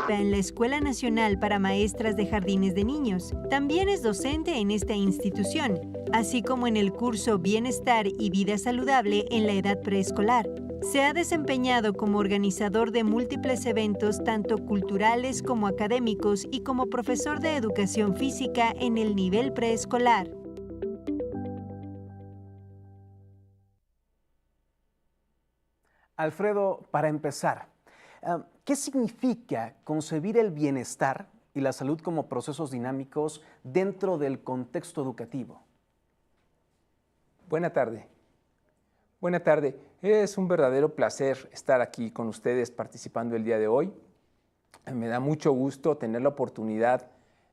participa en la Escuela Nacional para Maestras de Jardines de Niños. También es docente en esta institución, así como en el curso Bienestar y Vida Saludable en la edad preescolar. Se ha desempeñado como organizador de múltiples eventos tanto culturales como académicos y como profesor de educación física en el nivel preescolar. Alfredo, para empezar, ¿qué significa concebir el bienestar y la salud como procesos dinámicos dentro del contexto educativo? Buena tarde. Buena tarde. Es un verdadero placer estar aquí con ustedes participando el día de hoy. Me da mucho gusto tener la oportunidad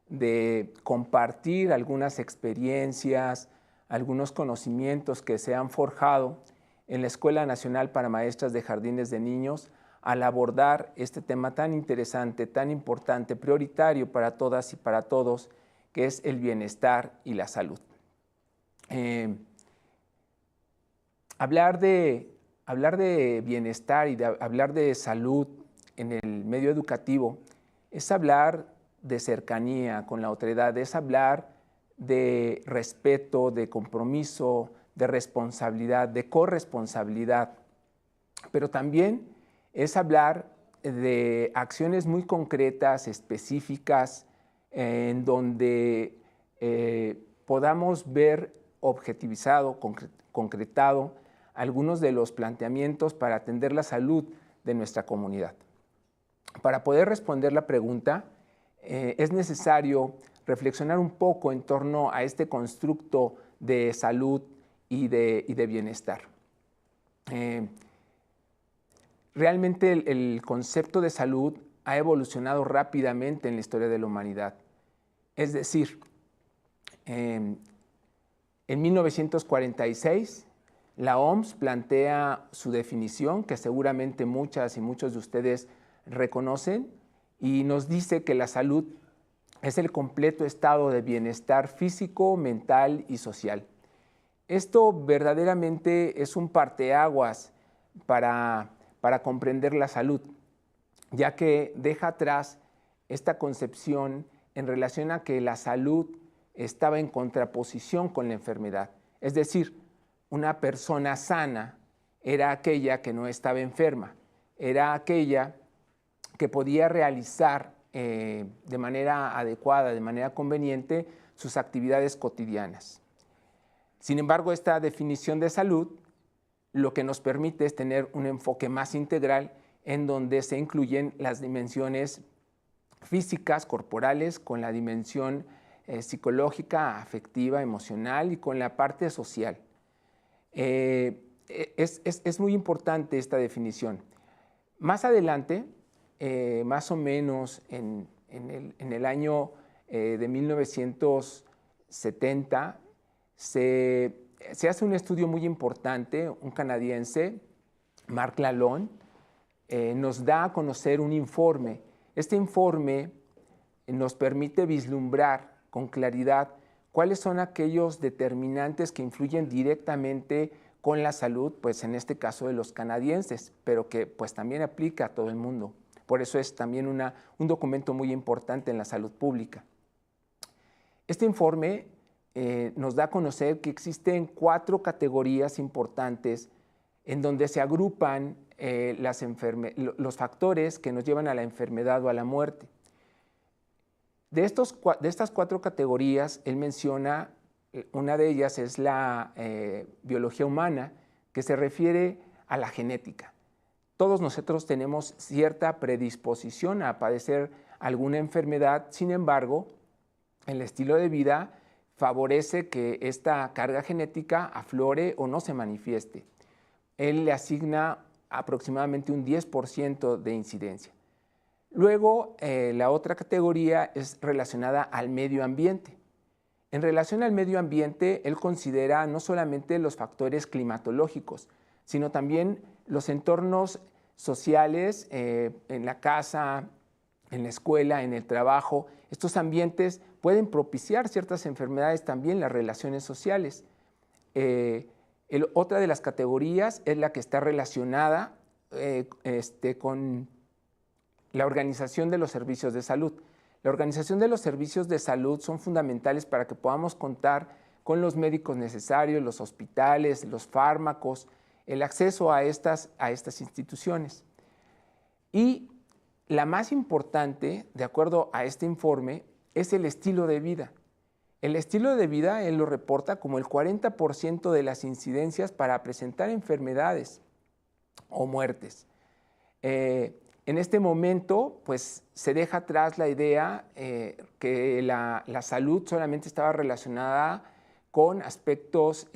de compartir algunas experiencias, algunos conocimientos que se han forjado en la Escuela Nacional para Maestras de Jardines de Niños al abordar este tema tan interesante, tan importante, prioritario para todas y para todos, que es el bienestar y la salud. Hablar de bienestar y hablar de salud en el medio educativo es hablar de cercanía con la otredad, es hablar de respeto, de compromiso, de responsabilidad, de corresponsabilidad, pero también es hablar de acciones muy concretas, específicas, en donde podamos ver objetivizado, concretado, algunos de los planteamientos para atender la salud de nuestra comunidad. Para poder responder la pregunta, es necesario reflexionar un poco en torno a este constructo de salud y de bienestar. Realmente el concepto de salud ha evolucionado rápidamente en la historia de la humanidad. Es decir, en 1946, la OMS plantea su definición, que seguramente muchas y muchos de ustedes reconocen, y nos dice que la salud es el completo estado de bienestar físico, mental y social. Esto verdaderamente es un parteaguas para comprender la salud, ya que deja atrás esta concepción en relación a que la salud estaba en contraposición con la enfermedad. Es decir, una persona sana era aquella que no estaba enferma, era aquella que podía realizar de manera adecuada, de manera conveniente, sus actividades cotidianas. Sin embargo, esta definición de salud lo que nos permite es tener un enfoque más integral en donde se incluyen las dimensiones físicas, corporales, con la dimensión psicológica, afectiva, emocional y con la parte social. Es muy importante esta definición. Más adelante, más o menos en el año de 1970, se hace un estudio muy importante, un canadiense, Mark Lalonde, nos da a conocer un informe. Este informe nos permite vislumbrar con claridad cuáles son aquellos determinantes que influyen directamente con la salud, pues en este caso de los canadienses, pero que pues también aplica a todo el mundo. Por eso es también un documento muy importante en la salud pública. Este informe nos da a conocer que existen 4 categorías importantes en donde se agrupan los factores que nos llevan a la enfermedad o a la muerte. De estas 4 categorías, él menciona, una de ellas es la biología humana, que se refiere a la genética. Todos nosotros tenemos cierta predisposición a padecer alguna enfermedad, sin embargo, el estilo de vida favorece que esta carga genética aflore o no se manifieste. Él le asigna aproximadamente un 10% de incidencia. Luego, la otra categoría es relacionada al medio ambiente. En relación al medio ambiente, él considera no solamente los factores climatológicos, sino también los entornos sociales, en la casa, en la escuela, en el trabajo. Estos ambientes pueden propiciar ciertas enfermedades, también las relaciones sociales. Otra de las categorías es la que está relacionada con la organización de los servicios de salud. La organización de los servicios de salud son fundamentales para que podamos contar con los médicos necesarios, los hospitales, los fármacos, el acceso a estas instituciones. Y la más importante, de acuerdo a este informe, es el estilo de vida. El estilo de vida, él lo reporta como el 40% de las incidencias para presentar enfermedades o muertes. En este momento, pues, se deja atrás la idea que la salud solamente estaba relacionada con aspectos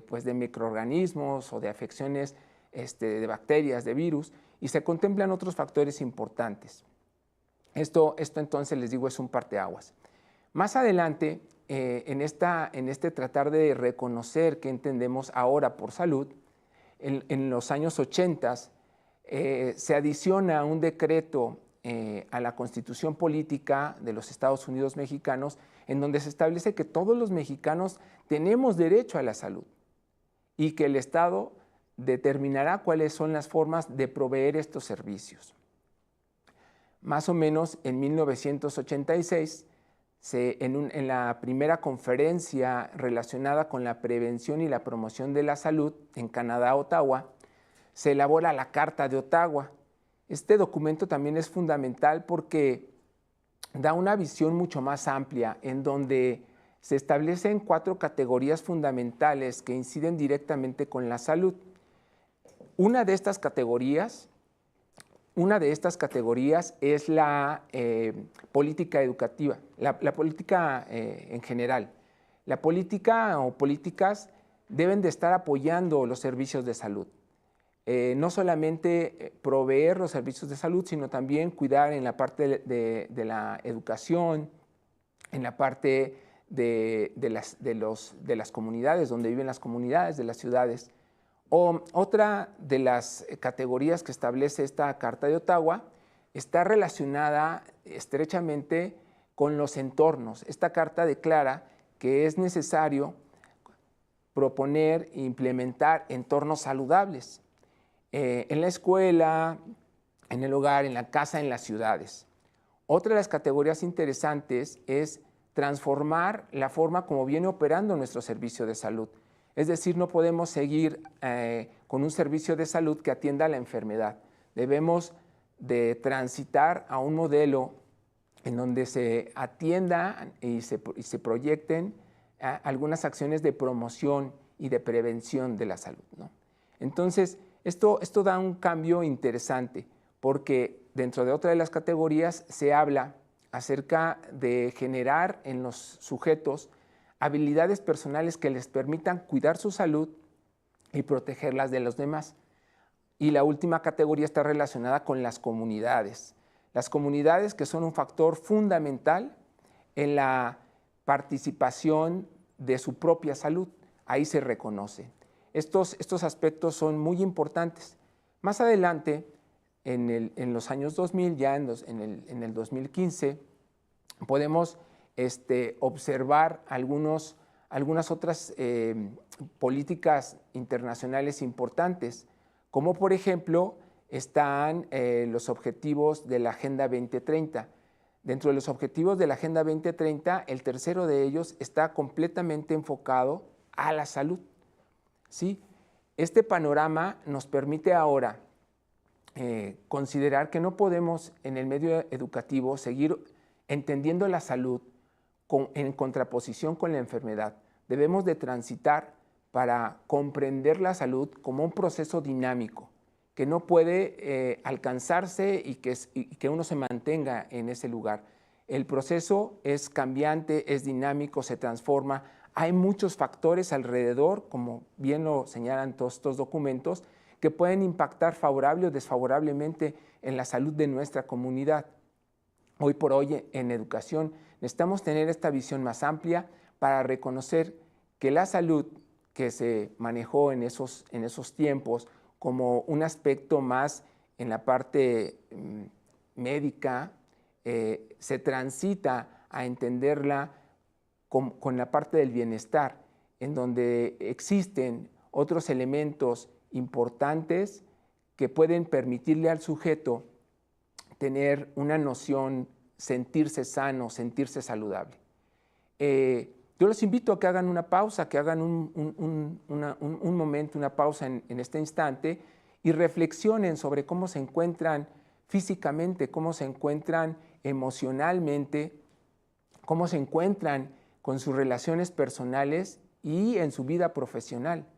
pues, de microorganismos o de afecciones de bacterias, de virus, y se contemplan otros factores importantes. Esto entonces, les digo, es un parteaguas. Más adelante, en este tratar de reconocer qué entendemos ahora por salud, en los años 80 se adiciona un decreto a la Constitución Política de los Estados Unidos Mexicanos, en donde se establece que todos los mexicanos tenemos derecho a la salud y que el Estado determinará cuáles son las formas de proveer estos servicios. Más o menos en 1986, en la primera conferencia relacionada con la prevención y la promoción de la salud en Canadá, Ottawa, se elabora la Carta de Ottawa. Este documento también es fundamental porque da una visión mucho más amplia en donde se establecen 4 categorías fundamentales que inciden directamente con la salud. Una de estas categorías es la política educativa, la política en general. La política o políticas deben de estar apoyando los servicios de salud. No solamente proveer los servicios de salud, sino también cuidar en la parte de la educación, en la parte de las comunidades, donde viven las comunidades, de las ciudades. Otra de las categorías que establece esta Carta de Ottawa está relacionada estrechamente con los entornos. Esta carta declara que es necesario proponer e implementar entornos saludables en la escuela, en el hogar, en la casa, en las ciudades. Otra de las categorías interesantes es transformar la forma como viene operando nuestro servicio de salud. Es decir, no podemos seguir con un servicio de salud que atienda a la enfermedad. Debemos de transitar a un modelo en donde se atienda y se proyecten algunas acciones de promoción y de prevención de la salud, ¿no? Entonces, esto da un cambio interesante porque dentro de otra de las categorías se habla acerca de generar en los sujetos habilidades personales que les permitan cuidar su salud y protegerlas de los demás. Y la última categoría está relacionada con las comunidades. Las comunidades que son un factor fundamental en la participación de su propia salud. Ahí se reconoce. Estos aspectos son muy importantes. Más adelante, en los años 2000, ya en el 2015, podemos observar algunas otras políticas internacionales importantes, como por ejemplo están los objetivos de la Agenda 2030. Dentro de los objetivos de la Agenda 2030, el tercero de ellos está completamente enfocado a la salud, ¿sí? Este panorama nos permite ahora considerar que no podemos en el medio educativo seguir entendiendo la salud en contraposición con la enfermedad. Debemos de transitar para comprender la salud como un proceso dinámico, que no puede alcanzarse y que uno se mantenga en ese lugar. El proceso es cambiante, es dinámico, se transforma. Hay muchos factores alrededor, como bien lo señalan todos estos documentos, que pueden impactar favorable o desfavorablemente en la salud de nuestra comunidad. Hoy por hoy en educación necesitamos tener esta visión más amplia para reconocer que la salud que se manejó en esos tiempos como un aspecto más en la parte médica, se transita a entenderla con la parte del bienestar, en donde existen otros elementos importantes que pueden permitirle al sujeto tener una noción, sentirse sano, sentirse saludable. Yo los invito a que hagan una pausa, que hagan un momento, una pausa en este instante y reflexionen sobre cómo se encuentran físicamente, cómo se encuentran emocionalmente, cómo se encuentran con sus relaciones personales y en su vida profesional.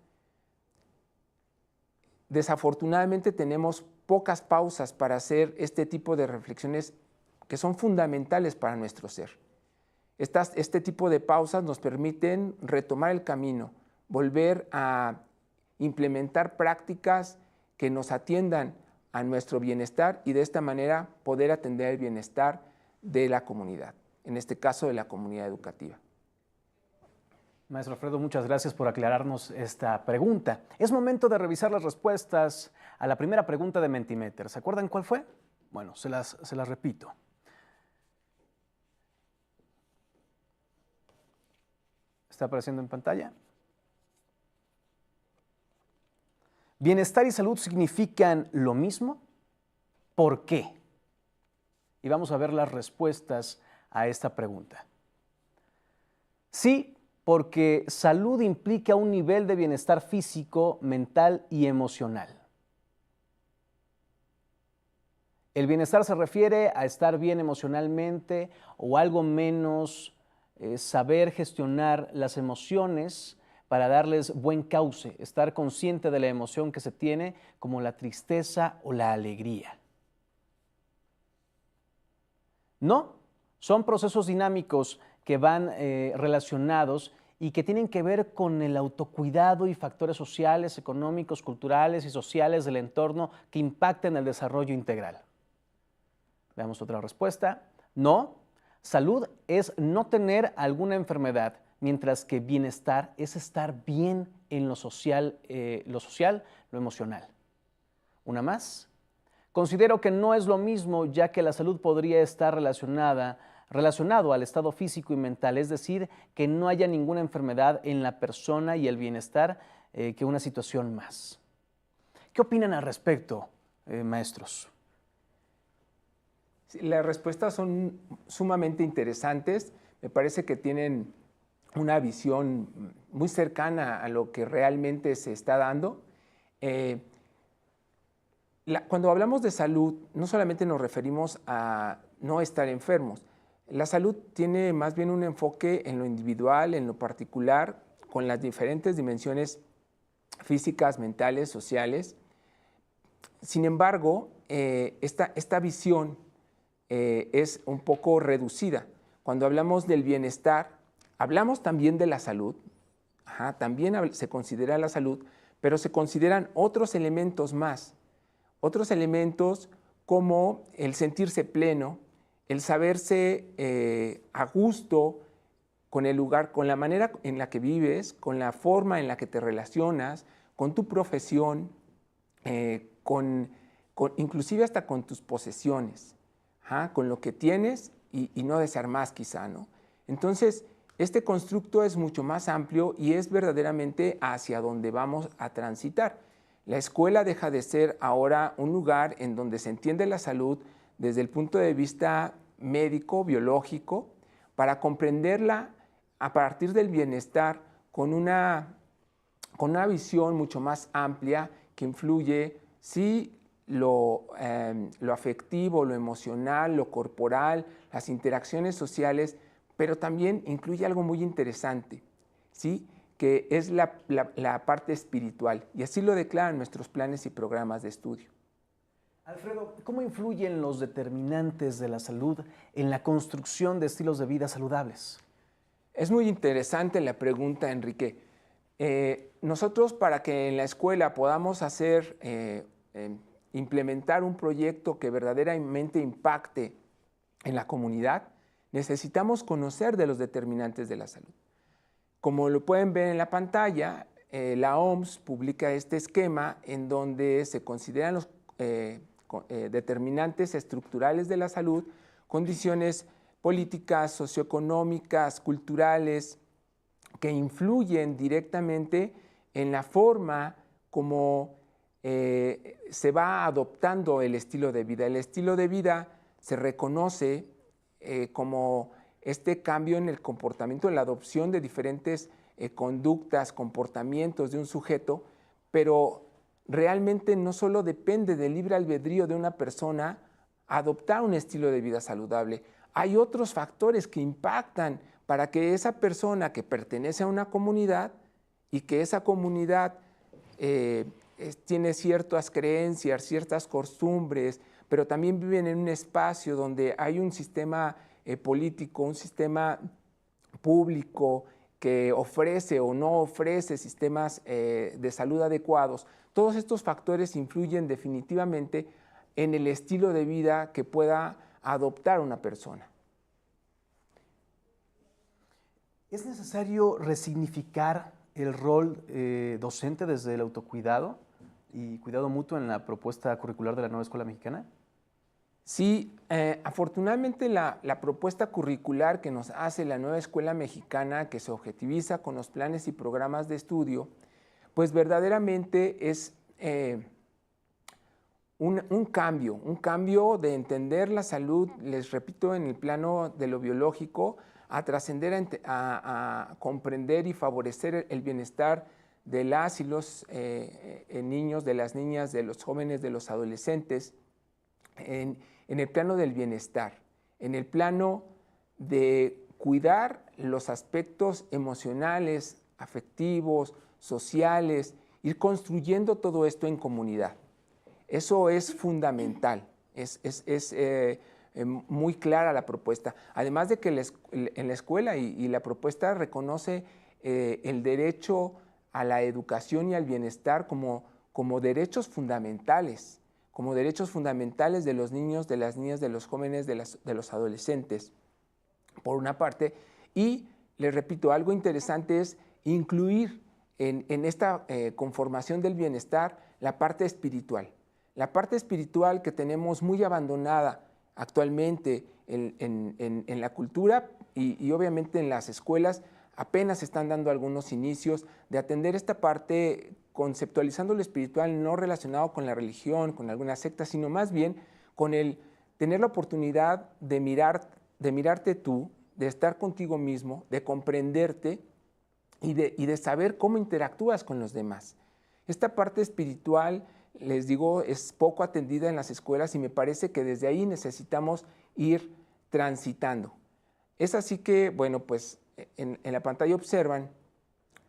Desafortunadamente tenemos pocas pausas para hacer este tipo de reflexiones que son fundamentales para nuestro ser. Este tipo de pausas nos permiten retomar el camino, volver a implementar prácticas que nos atiendan a nuestro bienestar y de esta manera poder atender el bienestar de la comunidad, en este caso de la comunidad educativa. Maestro Alfredo, muchas gracias por aclararnos esta pregunta. Es momento de revisar las respuestas a la primera pregunta de Mentimeter. ¿Se acuerdan cuál fue? Bueno, se las repito. ¿Está apareciendo en pantalla? ¿Bienestar y salud significan lo mismo? ¿Por qué? Y vamos a ver las respuestas a esta pregunta. Sí, porque salud implica un nivel de bienestar físico, mental y emocional. El bienestar se refiere a estar bien emocionalmente o algo menos, saber gestionar las emociones para darles buen cauce, estar consciente de la emoción que se tiene, como la tristeza o la alegría. No, son procesos dinámicos que van relacionados y que tienen que ver con el autocuidado y factores sociales, económicos, culturales y sociales del entorno que impactan el desarrollo integral. Veamos otra respuesta. No, salud es no tener alguna enfermedad, mientras que bienestar es estar bien en lo social, lo emocional. Una más. Considero que no es lo mismo, ya que la salud podría estar relacionado al estado físico y mental, es decir, que no haya ninguna enfermedad en la persona y el bienestar que una situación más. ¿Qué opinan al respecto, maestros? Las respuestas son sumamente interesantes. Me parece que tienen una visión muy cercana a lo que realmente se está dando. Cuando hablamos de salud, no solamente nos referimos a no estar enfermos. La salud tiene más bien un enfoque en lo individual, en lo particular, con las diferentes dimensiones físicas, mentales, sociales. Sin embargo, esta visión es un poco reducida. Cuando hablamos del bienestar, hablamos también de la salud, también se considera la salud, pero se consideran otros elementos más, otros elementos como el sentirse pleno, el saberse a gusto con el lugar, con la manera en la que vives, con la forma en la que te relacionas, con tu profesión, inclusive hasta con tus posesiones, con lo que tienes y no desear más quizá, ¿no? Entonces, este constructo es mucho más amplio y es verdaderamente hacia donde vamos a transitar. La escuela deja de ser ahora un lugar en donde se entiende la salud desde el punto de vista médico, biológico, para comprenderla a partir del bienestar con una visión mucho más amplia que influye, sí, lo afectivo, lo emocional, lo corporal, las interacciones sociales, pero también incluye algo muy interesante, ¿sí?, que es la parte espiritual, y así lo declaran nuestros planes y programas de estudio. Alfredo, ¿cómo influyen los determinantes de la salud en la construcción de estilos de vida saludables? Es muy interesante la pregunta, Enrique. Nosotros, para que en la escuela podamos implementar un proyecto que verdaderamente impacte en la comunidad, necesitamos conocer de los determinantes de la salud. Como lo pueden ver en la pantalla, la OMS publica este esquema en donde se consideran los determinantes estructurales de la salud, condiciones políticas, socioeconómicas, culturales, que influyen directamente en la forma como se va adoptando el estilo de vida. El estilo de vida se reconoce como este cambio en el comportamiento, en la adopción de diferentes conductas, comportamientos de un sujeto, pero realmente no solo depende del libre albedrío de una persona adoptar un estilo de vida saludable. Hay otros factores que impactan para que esa persona que pertenece a una comunidad y que esa comunidad tiene ciertas creencias, ciertas costumbres, pero también viven en un espacio donde hay un sistema político, un sistema público que ofrece o no ofrece sistemas de salud adecuados. Todos estos factores influyen definitivamente en el estilo de vida que pueda adoptar una persona. ¿Es necesario resignificar el rol docente desde el autocuidado y cuidado mutuo en la propuesta curricular de la nueva escuela mexicana? Sí, afortunadamente la propuesta curricular que nos hace la nueva escuela mexicana, que se objetiviza con los planes y programas de estudio, pues verdaderamente es un cambio de entender la salud, les repito, en el plano de lo biológico, a trascender, a comprender y favorecer el bienestar de las y los niños, de las niñas, de los jóvenes, de los adolescentes, en el plano del bienestar, en el plano de cuidar los aspectos emocionales, afectivos, sociales, ir construyendo todo esto en comunidad. Eso es fundamental, es muy clara la propuesta. Además de que en la escuela y la propuesta reconoce el derecho a la educación y al bienestar como derechos fundamentales, de los niños, de las niñas, de los jóvenes, de los adolescentes, por una parte. Y les repito, algo interesante es incluir en esta conformación del bienestar la parte espiritual. La parte espiritual que tenemos muy abandonada actualmente en la cultura y obviamente en las escuelas, apenas están dando algunos inicios de atender esta parte, conceptualizando lo espiritual no relacionado con la religión, con alguna secta, sino más bien con el tener la oportunidad de mirarte tú, de estar contigo mismo, de comprenderte y de saber cómo interactúas con los demás. Esta parte espiritual, les digo, es poco atendida en las escuelas y me parece que desde ahí necesitamos ir transitando. Es así que, bueno, pues en la pantalla observan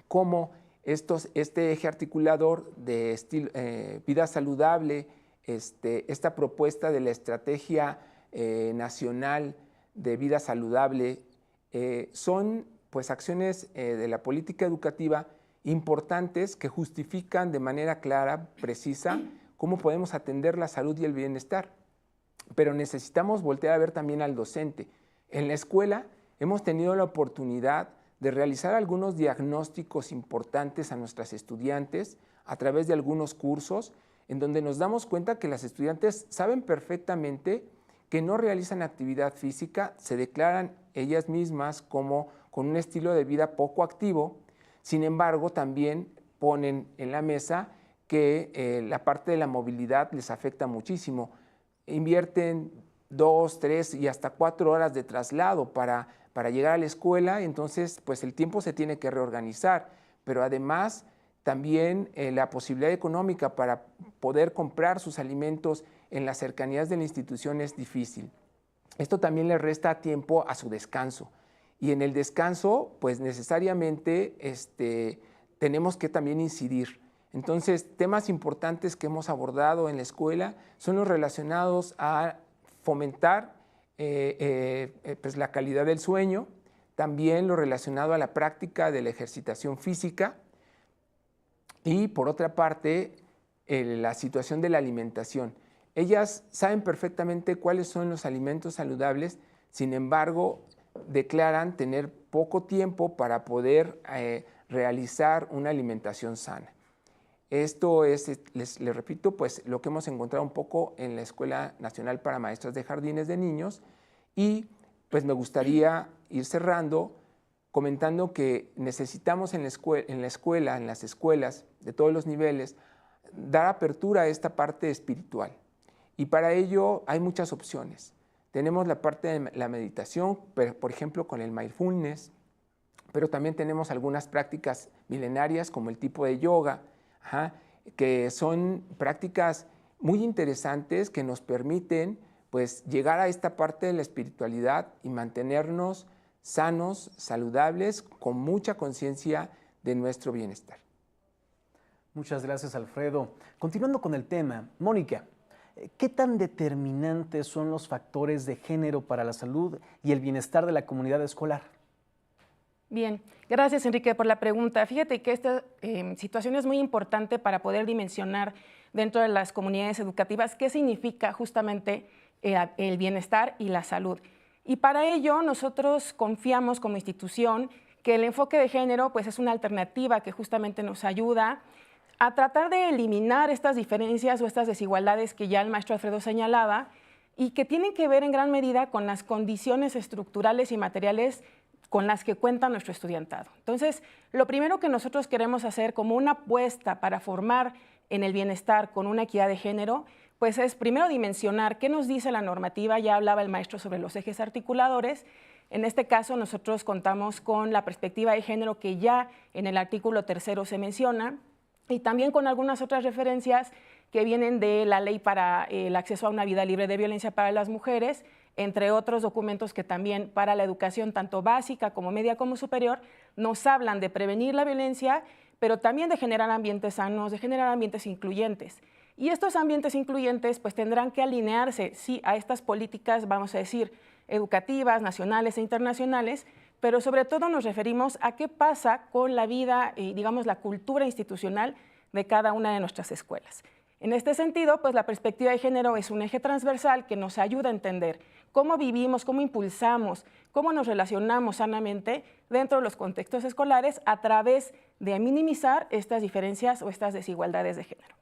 cómo este eje articulador de vida saludable, esta propuesta de la Estrategia Nacional de Vida Saludable, son pues acciones de la política educativa importantes que justifican de manera clara, precisa, cómo podemos atender la salud y el bienestar. Pero necesitamos voltear a ver también al docente. En la escuela hemos tenido la oportunidad de realizar algunos diagnósticos importantes a nuestras estudiantes a través de algunos cursos en donde nos damos cuenta que las estudiantes saben perfectamente que no realizan actividad física, se declaran ellas mismas como con un estilo de vida poco activo. Sin embargo, también ponen en la mesa que la parte de la movilidad les afecta muchísimo. Invierten 2, 3 y hasta 4 horas de traslado para llegar a la escuela, entonces pues el tiempo se tiene que reorganizar, pero además también la posibilidad económica para poder comprar sus alimentos en las cercanías de la institución es difícil. Esto también le resta tiempo a su descanso. Y en el descanso, pues necesariamente tenemos que también incidir. Entonces, temas importantes que hemos abordado en la escuela son los relacionados a fomentar pues la calidad del sueño, también lo relacionado a la práctica de la ejercitación física y, por otra parte, la situación de la alimentación. Ellas saben perfectamente cuáles son los alimentos saludables, sin embargo, declaran tener poco tiempo para poder realizar una alimentación sana. Esto es, les repito, pues lo que hemos encontrado un poco en la Escuela Nacional para Maestras de Jardines de Niños y pues me gustaría ir cerrando comentando que necesitamos en las escuelas de todos los niveles, dar apertura a esta parte espiritual. Y para ello hay muchas opciones. Tenemos la parte de la meditación, por ejemplo, con el mindfulness, pero también tenemos algunas prácticas milenarias como el tipo de yoga, que son prácticas muy interesantes que nos permiten pues, llegar a esta parte de la espiritualidad y mantenernos sanos, saludables, con mucha conciencia de nuestro bienestar. Muchas gracias, Alfredo. Continuando con el tema, Mónica, ¿qué tan determinantes son los factores de género para la salud y el bienestar de la comunidad escolar? Bien, gracias Enrique por la pregunta. Fíjate que esta situación es muy importante para poder dimensionar dentro de las comunidades educativas qué significa justamente el bienestar y la salud. Y para ello nosotros confiamos como institución que el enfoque de género pues, es una alternativa que justamente nos ayuda a tratar de eliminar estas diferencias o estas desigualdades que ya el maestro Alfredo señalaba y que tienen que ver en gran medida con las condiciones estructurales y materiales con las que cuenta nuestro estudiantado. Entonces, lo primero que nosotros queremos hacer como una apuesta para formar en el bienestar con una equidad de género, pues es primero dimensionar qué nos dice la normativa. Ya hablaba el maestro sobre los ejes articuladores. En este caso, nosotros contamos con la perspectiva de género que ya en el artículo 3 se menciona, y también con algunas otras referencias que vienen de la ley para el acceso a una vida libre de violencia para las mujeres, entre otros documentos que también para la educación tanto básica como media como superior nos hablan de prevenir la violencia, pero también de generar ambientes sanos, de generar ambientes incluyentes. Y estos ambientes incluyentes pues tendrán que alinearse, sí, a estas políticas, vamos a decir, educativas, nacionales e internacionales, pero sobre todo nos referimos a qué pasa con la vida y, digamos, la cultura institucional de cada una de nuestras escuelas. En este sentido, pues la perspectiva de género es un eje transversal que nos ayuda a entender cómo vivimos, cómo impulsamos, cómo nos relacionamos sanamente dentro de los contextos escolares a través de minimizar estas diferencias o estas desigualdades de género.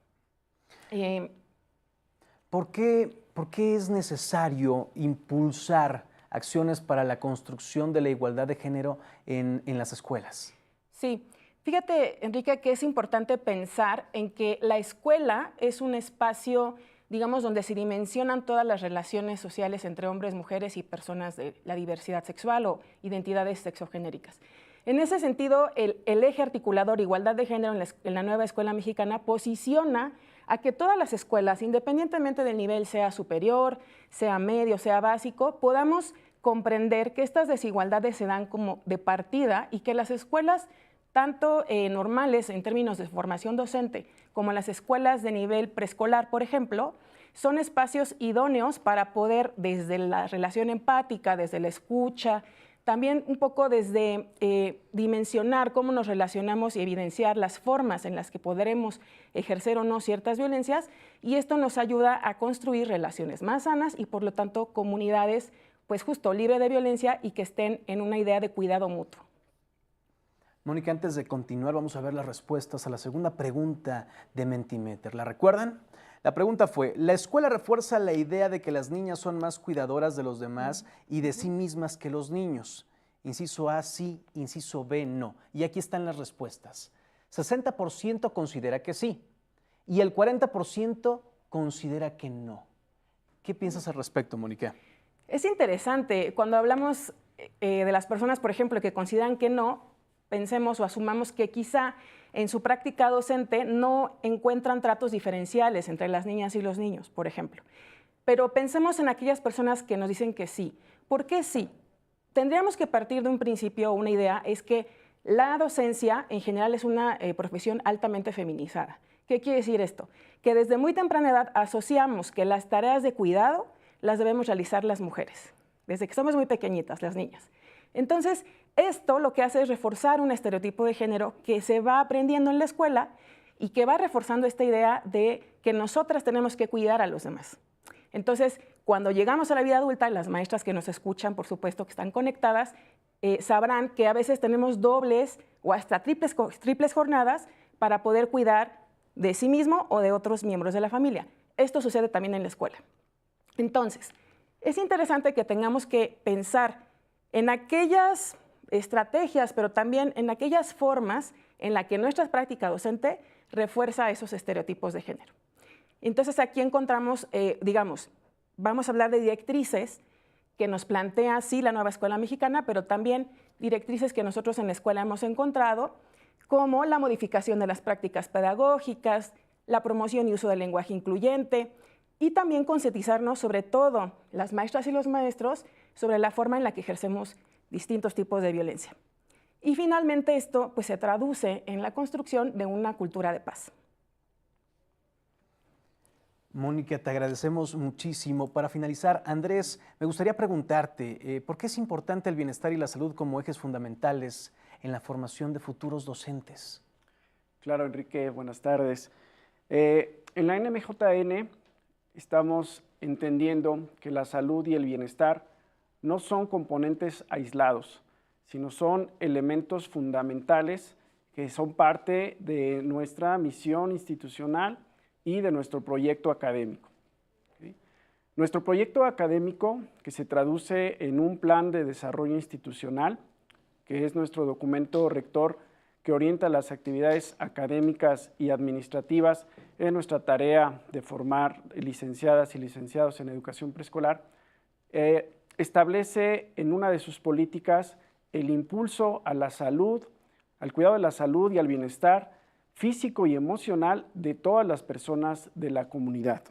¿Por qué es necesario impulsar acciones para la construcción de la igualdad de género en las escuelas? Sí, fíjate, Enrique, que es importante pensar en que la escuela es un espacio, digamos, donde se dimensionan todas las relaciones sociales entre hombres, mujeres y personas de la diversidad sexual o identidades sexogenéricas. En ese sentido, el eje articulador igualdad de género en la nueva escuela mexicana posiciona a que todas las escuelas, independientemente del nivel, sea superior, sea medio, sea básico, podamos comprender que estas desigualdades se dan como de partida y que las escuelas, tanto normales en términos de formación docente, como las escuelas de nivel preescolar, por ejemplo, son espacios idóneos para poder, desde la relación empática, desde la escucha, también un poco desde dimensionar cómo nos relacionamos y evidenciar las formas en las que podremos ejercer o no ciertas violencias, y esto nos ayuda a construir relaciones más sanas y, por lo tanto, comunidades pues justo libre de violencia y que estén en una idea de cuidado mutuo. Mónica, antes de continuar, vamos a ver las respuestas a la segunda pregunta de Mentimeter. ¿La recuerdan? La pregunta fue, ¿la escuela refuerza la idea de que las niñas son más cuidadoras de los demás y de sí mismas que los niños? Inciso A, sí. Inciso B, no. Y aquí están las respuestas. 60% considera que sí y el 40% considera que no. ¿Qué piensas al respecto, Mónica? Es interesante. Cuando hablamos de las personas, por ejemplo, que consideran que no, pensemos o asumamos que quizá en su práctica docente no encuentran tratos diferenciales entre las niñas y los niños, por ejemplo. Pero pensemos en aquellas personas que nos dicen que sí. ¿Por qué sí? Tendríamos que partir de un principio, una idea, es que la docencia en general es una profesión altamente feminizada. ¿Qué quiere decir esto? Que desde muy temprana edad asociamos que las tareas de cuidado las debemos realizar las mujeres, desde que somos muy pequeñitas, las niñas. Entonces, esto lo que hace es reforzar un estereotipo de género que se va aprendiendo en la escuela y que va reforzando esta idea de que nosotras tenemos que cuidar a los demás. Entonces, cuando llegamos a la vida adulta, las maestras que nos escuchan, por supuesto que están conectadas, sabrán que a veces tenemos dobles o hasta triples jornadas para poder cuidar de sí mismo o de otros miembros de la familia. Esto sucede también en la escuela. Entonces, es interesante que tengamos que pensar en aquellas estrategias, pero también en aquellas formas en las que nuestra práctica docente refuerza esos estereotipos de género. Entonces aquí encontramos, digamos, vamos a hablar de directrices que nos plantea, sí, la nueva escuela mexicana, pero también directrices que nosotros en la escuela hemos encontrado, como la modificación de las prácticas pedagógicas, la promoción y uso del lenguaje incluyente, y también concientizarnos, sobre todo las maestras y los maestros, sobre la forma en la que ejercemos distintos tipos de violencia. Y finalmente esto pues, se traduce en la construcción de una cultura de paz. Mónica, te agradecemos muchísimo. Para finalizar, Andrés, me gustaría preguntarte, ¿por qué es importante el bienestar y la salud como ejes fundamentales en la formación de futuros docentes? Claro, Enrique, buenas tardes. En la NMJN estamos entendiendo que la salud y el bienestar no son componentes aislados, sino son elementos fundamentales que son parte de nuestra misión institucional y de nuestro proyecto académico. ¿Sí? Nuestro proyecto académico, que se traduce en un plan de desarrollo institucional, que es nuestro documento rector que orienta las actividades académicas y administrativas en nuestra tarea de formar licenciadas y licenciados en educación preescolar, establece en una de sus políticas el impulso a la salud, al cuidado de la salud y al bienestar físico y emocional de todas las personas de la comunidad.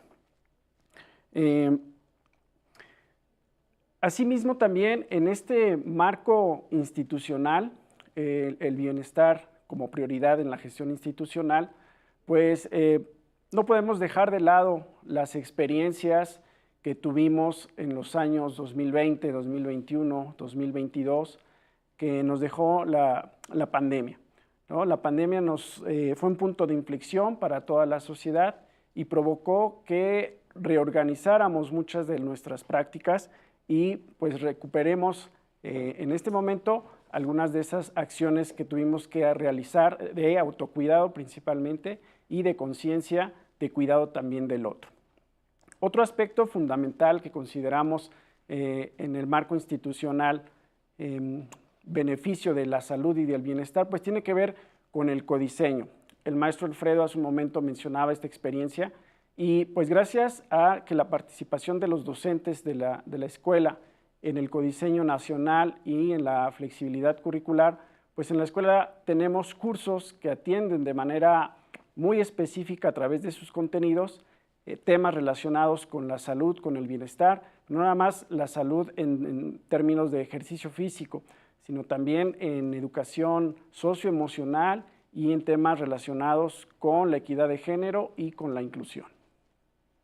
Asimismo, también en este marco institucional, el bienestar como prioridad en la gestión institucional, pues no podemos dejar de lado las experiencias que tuvimos en los años 2020, 2021, 2022, que nos dejó la pandemia, ¿no? La pandemia fue un punto de inflexión para toda la sociedad y provocó que reorganizáramos muchas de nuestras prácticas y pues recuperemos en este momento algunas de esas acciones que tuvimos que realizar de autocuidado principalmente y de conciencia de cuidado también del otro. Otro aspecto fundamental que consideramos en el marco institucional beneficio de la salud y del bienestar, pues tiene que ver con el codiseño. El maestro Alfredo hace un momento mencionaba esta experiencia y pues gracias a que la participación de los docentes de la escuela en el codiseño nacional y en la flexibilidad curricular, pues en la escuela tenemos cursos que atienden de manera muy específica a través de sus contenidos temas relacionados con la salud, con el bienestar, no nada más la salud en términos de ejercicio físico, sino también en educación socioemocional y en temas relacionados con la equidad de género y con la inclusión.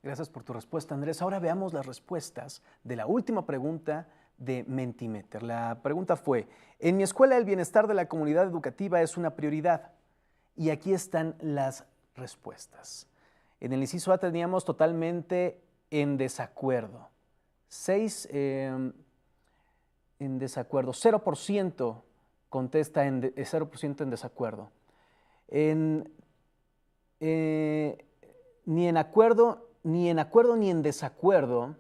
Gracias por tu respuesta, Andrés. Ahora veamos las respuestas de la última pregunta de Mentimeter. La pregunta fue, en mi escuela el bienestar de la comunidad educativa es una prioridad. Y aquí están las respuestas. En el inciso A teníamos totalmente en desacuerdo. 6 en desacuerdo. 0% contesta 0% en desacuerdo. Ni en acuerdo ni en desacuerdo,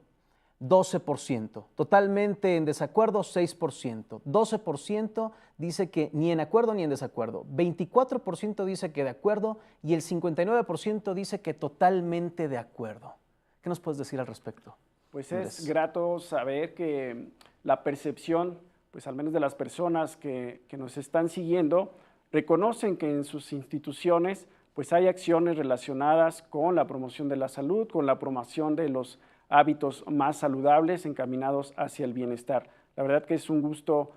12%. Totalmente en desacuerdo, 6%. 12% dice que ni en acuerdo ni en desacuerdo. 24% dice que de acuerdo y el 59% dice que totalmente de acuerdo. ¿Qué nos puedes decir al respecto? Pues es grato saber que la percepción, pues al menos de las personas que nos están siguiendo, reconocen que en sus instituciones pues hay acciones relacionadas con la promoción de la salud, con la promoción de los hábitos más saludables encaminados hacia el bienestar. La verdad que es un gusto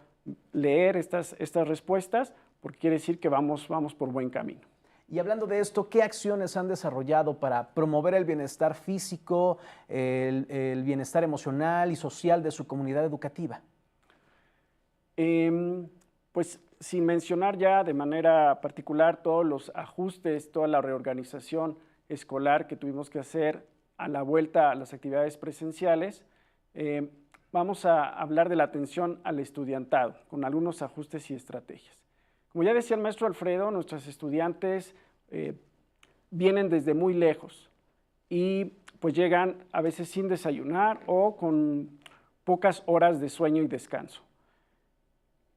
leer estas respuestas porque quiere decir que vamos por buen camino. Y hablando de esto, ¿qué acciones han desarrollado para promover el bienestar físico, el bienestar emocional y social de su comunidad educativa? Pues sin mencionar ya de manera particular todos los ajustes, toda la reorganización escolar que tuvimos que hacer a la vuelta a las actividades presenciales, vamos a hablar de la atención al estudiantado con algunos ajustes y estrategias. Como ya decía el maestro Alfredo, nuestros estudiantes vienen desde muy lejos y pues llegan a veces sin desayunar o con pocas horas de sueño y descanso.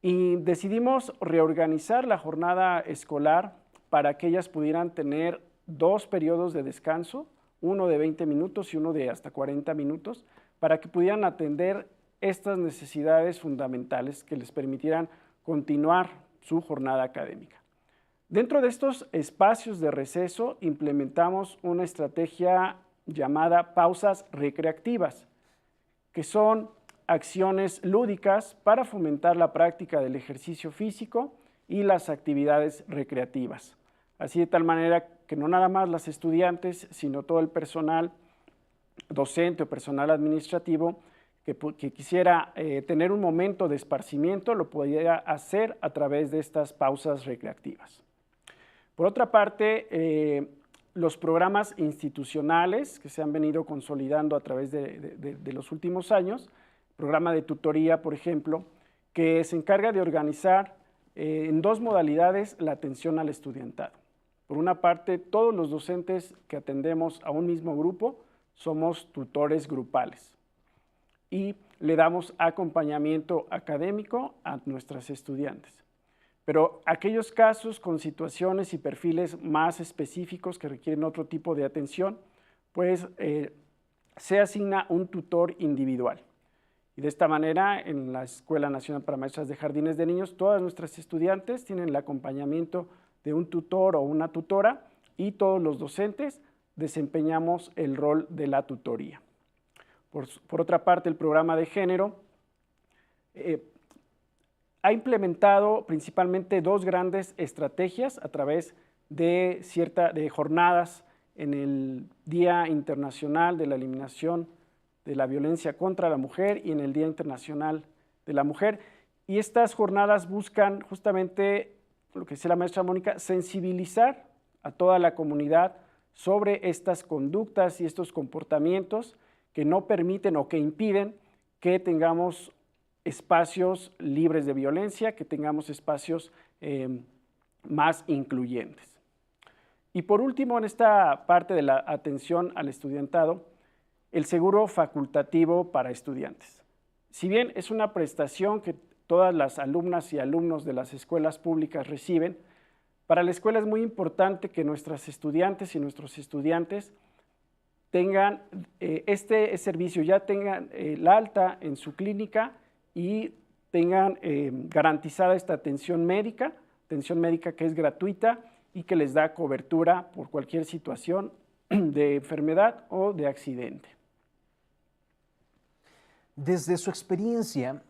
Y decidimos reorganizar la jornada escolar para que ellas pudieran tener 2 periodos de descanso, uno de 20 minutos y uno de hasta 40 minutos, para que pudieran atender estas necesidades fundamentales que les permitieran continuar su jornada académica. Dentro de estos espacios de receso implementamos una estrategia llamada pausas recreativas, que son acciones lúdicas para fomentar la práctica del ejercicio físico y las actividades recreativas. Así de tal manera que no nada más las estudiantes, sino todo el personal docente o personal administrativo que quisiera tener un momento de esparcimiento, lo pudiera hacer a través de estas pausas recreativas. Por otra parte, los programas institucionales que se han venido consolidando a través de los últimos años, programa de tutoría, por ejemplo, que se encarga de organizar en 2 modalidades la atención al estudiantado. Por una parte, todos los docentes que atendemos a un mismo grupo somos tutores grupales y le damos acompañamiento académico a nuestras estudiantes. Pero aquellos casos con situaciones y perfiles más específicos que requieren otro tipo de atención, pues se asigna un tutor individual. Y de esta manera, en la Escuela Nacional para Maestras de Jardines de Niños, todas nuestras estudiantes tienen el acompañamiento de un tutor o una tutora y todos los docentes desempeñamos el rol de la tutoría. Por otra parte, el programa de género ha implementado principalmente 2 grandes estrategias a través de jornadas en el Día Internacional de la Eliminación de la Violencia contra la Mujer y en el Día Internacional de la Mujer. Y estas jornadas buscan justamente, lo que dice la maestra Mónica, sensibilizar a toda la comunidad sobre estas conductas y estos comportamientos que no permiten o que impiden que tengamos espacios libres de violencia, que tengamos espacios más incluyentes. Y por último, en esta parte de la atención al estudiantado, el seguro facultativo para estudiantes. Si bien es una prestación que todas las alumnas y alumnos de las escuelas públicas reciben, para la escuela es muy importante que nuestras estudiantes y nuestros estudiantes tengan este servicio, ya tengan la alta en su clínica y tengan garantizada esta atención médica que es gratuita y que les da cobertura por cualquier situación de enfermedad o de accidente. Desde su experiencia,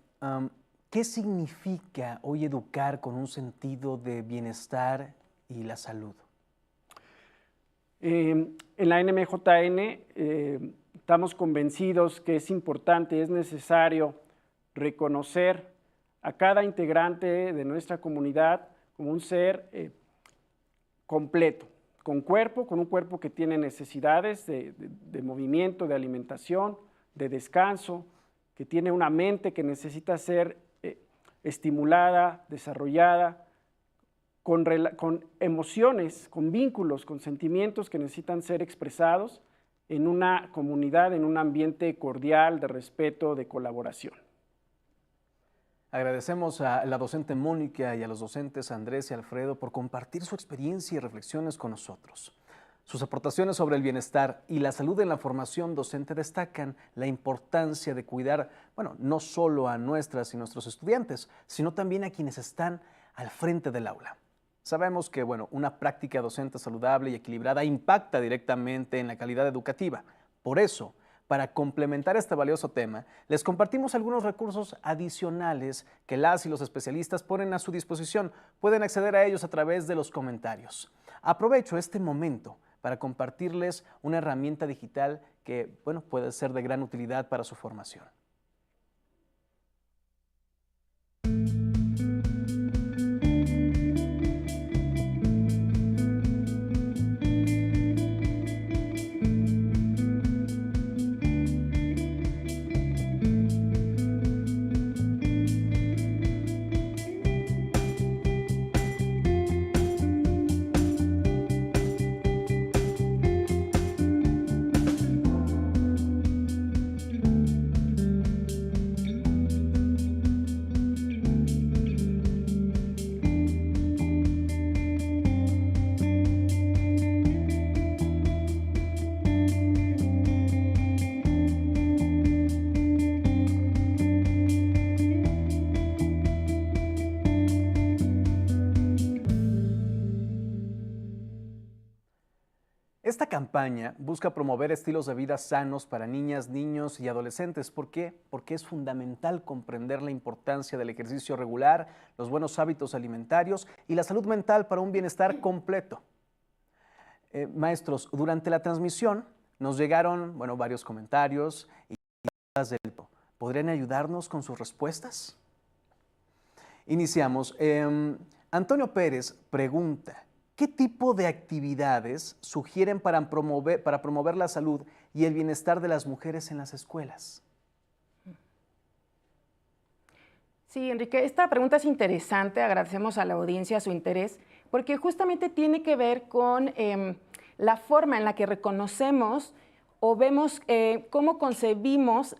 ¿qué significa hoy educar con un sentido de bienestar y la salud? En la NMJN estamos convencidos que es importante, es necesario reconocer a cada integrante de nuestra comunidad como un ser completo, con un cuerpo que tiene necesidades de movimiento, de alimentación, de descanso, que tiene una mente que necesita ser estimulada, desarrollada, con emociones, con vínculos, con sentimientos que necesitan ser expresados en una comunidad, en un ambiente cordial, de respeto, de colaboración. Agradecemos a la docente Mónica y a los docentes Andrés y Alfredo por compartir su experiencia y reflexiones con nosotros. Sus aportaciones sobre el bienestar y la salud en la formación docente destacan la importancia de cuidar, no solo a nuestras y nuestros estudiantes, sino también a quienes están al frente del aula. Sabemos que, una práctica docente saludable y equilibrada impacta directamente en la calidad educativa. Por eso, para complementar este valioso tema, les compartimos algunos recursos adicionales que las y los especialistas ponen a su disposición. Pueden acceder a ellos a través de los comentarios. Aprovecho este momento para compartirles una herramienta digital que, puede ser de gran utilidad para su formación. campaña busca promover estilos de vida sanos para niñas, niños y adolescentes. ¿Por qué? Porque es fundamental comprender la importancia del ejercicio regular, los buenos hábitos alimentarios y la salud mental para un bienestar completo. Maestros, durante la transmisión nos llegaron, varios comentarios y dudas del grupo. ¿Podrían ayudarnos con sus respuestas? Iniciamos. Antonio Pérez pregunta, ¿qué tipo de actividades sugieren para promover la salud y el bienestar de las mujeres en las escuelas? Sí, Enrique, esta pregunta es interesante. Agradecemos a la audiencia su interés, porque justamente tiene que ver con la forma en la que reconocemos o vemos cómo concebimos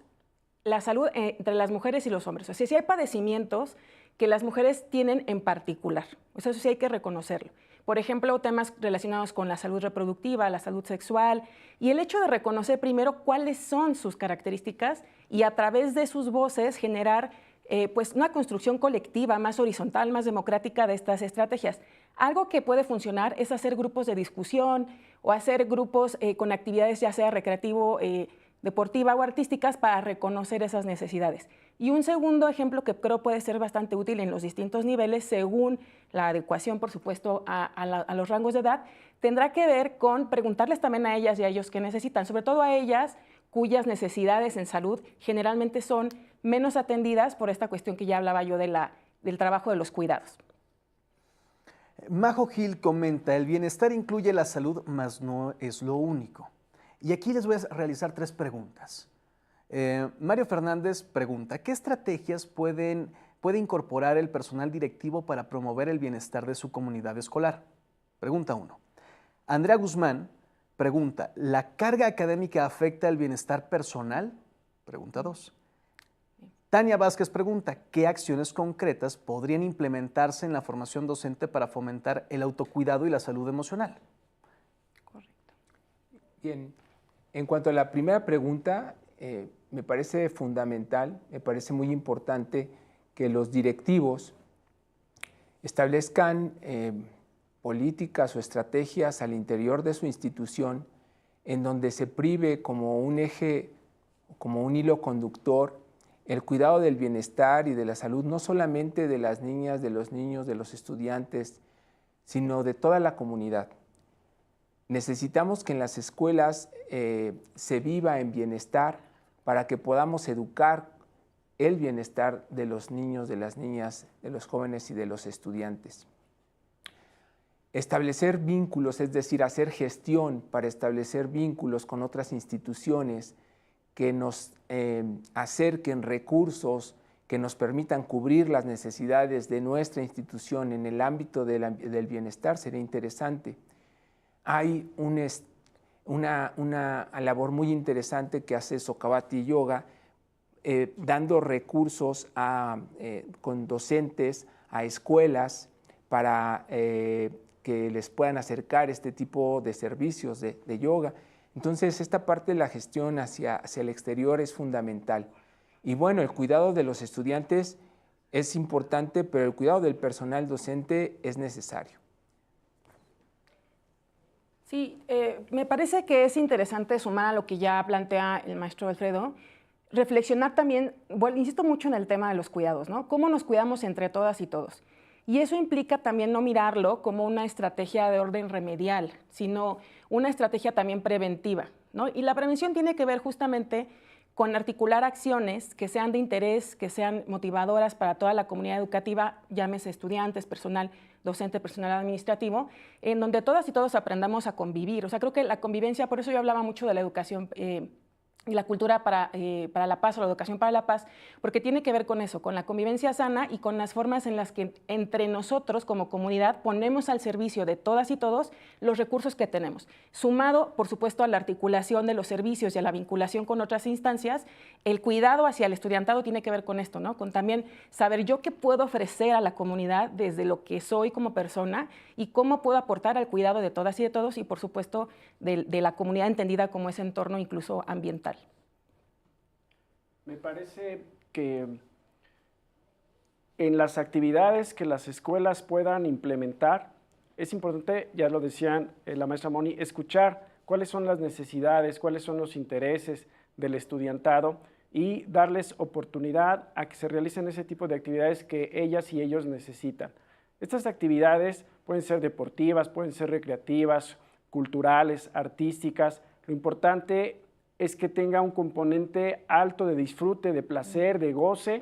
la salud entre las mujeres y los hombres. O sea, si hay padecimientos que las mujeres tienen en particular, o sea, eso sí hay que reconocerlo. Por ejemplo, temas relacionados con la salud reproductiva, la salud sexual, y el hecho de reconocer primero cuáles son sus características y a través de sus voces generar pues una construcción colectiva más horizontal, más democrática de estas estrategias. Algo que puede funcionar es hacer grupos de discusión o hacer grupos con actividades ya sea recreativo, deportiva o artísticas para reconocer esas necesidades. Y un segundo ejemplo que creo puede ser bastante útil en los distintos niveles, según la adecuación, por supuesto, a los rangos de edad, tendrá que ver con preguntarles también a ellas y a ellos qué necesitan, sobre todo a ellas cuyas necesidades en salud generalmente son menos atendidas por esta cuestión que ya hablaba yo del trabajo de los cuidados. Majo Gil comenta, el bienestar incluye la salud, mas no es lo único. Y aquí les voy a realizar 3 preguntas. Mario Fernández pregunta, ¿qué estrategias puede incorporar el personal directivo para promover el bienestar de su comunidad escolar? Pregunta 1. Andrea Guzmán pregunta, ¿la carga académica afecta el bienestar personal? Pregunta 2. Tania Vázquez pregunta, ¿qué acciones concretas podrían implementarse en la formación docente para fomentar el autocuidado y la salud emocional? Correcto. Bien, en cuanto a la primera pregunta, me parece fundamental, me parece muy importante que los directivos establezcan políticas o estrategias al interior de su institución en donde se prive como un eje, como un hilo conductor, el cuidado del bienestar y de la salud, no solamente de las niñas, de los niños, de los estudiantes, sino de toda la comunidad. Necesitamos que en las escuelas se viva en bienestar para que podamos educar el bienestar de los niños, de las niñas, de los jóvenes y de los estudiantes. Establecer vínculos, es decir, hacer gestión para establecer vínculos con otras instituciones que nos acerquen recursos, que nos permitan cubrir las necesidades de nuestra institución en el ámbito del bienestar, sería interesante. Hay una labor muy interesante que hace Sokavati Yoga, dando recursos con docentes a escuelas para que les puedan acercar este tipo de servicios de yoga. Entonces, esta parte de la gestión hacia el exterior es fundamental. Y bueno, el cuidado de los estudiantes es importante, pero el cuidado del personal docente es necesario. Sí, me parece que es interesante sumar a lo que ya plantea el maestro Alfredo, reflexionar también, bueno, insisto mucho en el tema de los cuidados, ¿no? ¿Cómo nos cuidamos entre todas y todos? Y eso implica también no mirarlo como una estrategia de orden remedial, sino una estrategia también preventiva, ¿no? Y la prevención tiene que ver justamente con articular acciones que sean de interés, que sean motivadoras para toda la comunidad educativa, llámese estudiantes, personal docente, personal administrativo, en donde todas y todos aprendamos a convivir. O sea, creo que la convivencia, por eso yo hablaba mucho de la educación y la cultura para la paz o la educación para la paz, porque tiene que ver con eso, con la convivencia sana y con las formas en las que entre nosotros como comunidad ponemos al servicio de todas y todos los recursos que tenemos. Sumado, por supuesto, a la articulación de los servicios y a la vinculación con otras instancias, el cuidado hacia el estudiantado tiene que ver con esto, ¿no? Con también saber yo qué puedo ofrecer a la comunidad desde lo que soy como persona y cómo puedo aportar al cuidado de todas y de todos y, por supuesto, de la comunidad entendida como ese entorno incluso ambiental. Me parece que en las actividades que las escuelas puedan implementar, es importante, ya lo decían la maestra Moni, escuchar cuáles son las necesidades, cuáles son los intereses del estudiantado y darles oportunidad a que se realicen ese tipo de actividades que ellas y ellos necesitan. Estas actividades pueden ser deportivas, pueden ser recreativas, culturales, artísticas. Lo importante es que tenga un componente alto de disfrute, de placer, de goce,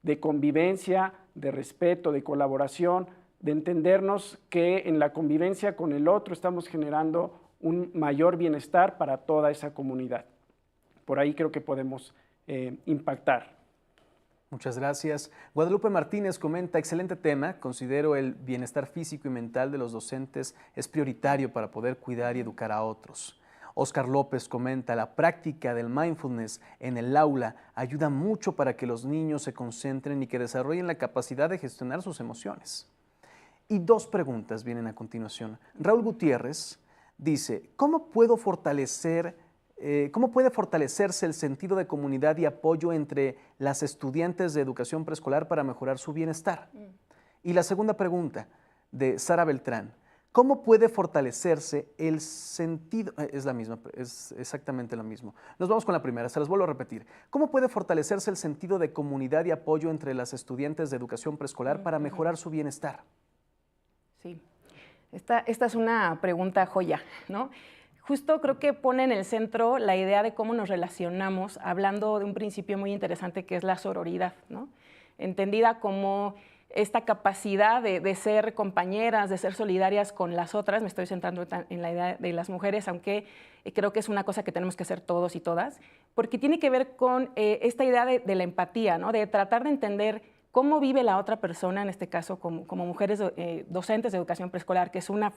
de convivencia, de respeto, de colaboración, de entendernos que en la convivencia con el otro estamos generando un mayor bienestar para toda esa comunidad. Por ahí creo que podemos impactar. Muchas gracias. Guadalupe Martínez comenta, excelente tema, considero el bienestar físico y mental de los docentes es prioritario para poder cuidar y educar a otros. Óscar López comenta, la práctica del mindfulness en el aula ayuda mucho para que los niños se concentren y que desarrollen la capacidad de gestionar sus emociones. Y dos preguntas vienen a continuación. Raúl Gutiérrez dice, ¿cómo puede fortalecerse el sentido de comunidad y apoyo entre las estudiantes de educación preescolar para mejorar su bienestar? Y la segunda pregunta de Sara Beltrán, ¿cómo puede fortalecerse el sentido? Es la misma, es exactamente lo mismo. Nos vamos con la primera, se las vuelvo a repetir. ¿Cómo puede fortalecerse el sentido de comunidad y apoyo entre las estudiantes de educación preescolar para mejorar su bienestar? Sí, esta es una pregunta joya, ¿no? Justo creo que pone en el centro la idea de cómo nos relacionamos, hablando de un principio muy interesante que es la sororidad, ¿no? Entendida como esta capacidad de ser compañeras, de ser solidarias con las otras. Me estoy centrando en la idea de las mujeres, aunque creo que es una cosa que tenemos que hacer todos y todas, porque tiene que ver con esta idea de la empatía, ¿no? De tratar de entender cómo vive la otra persona, en este caso como mujeres docentes de educación preescolar, que es una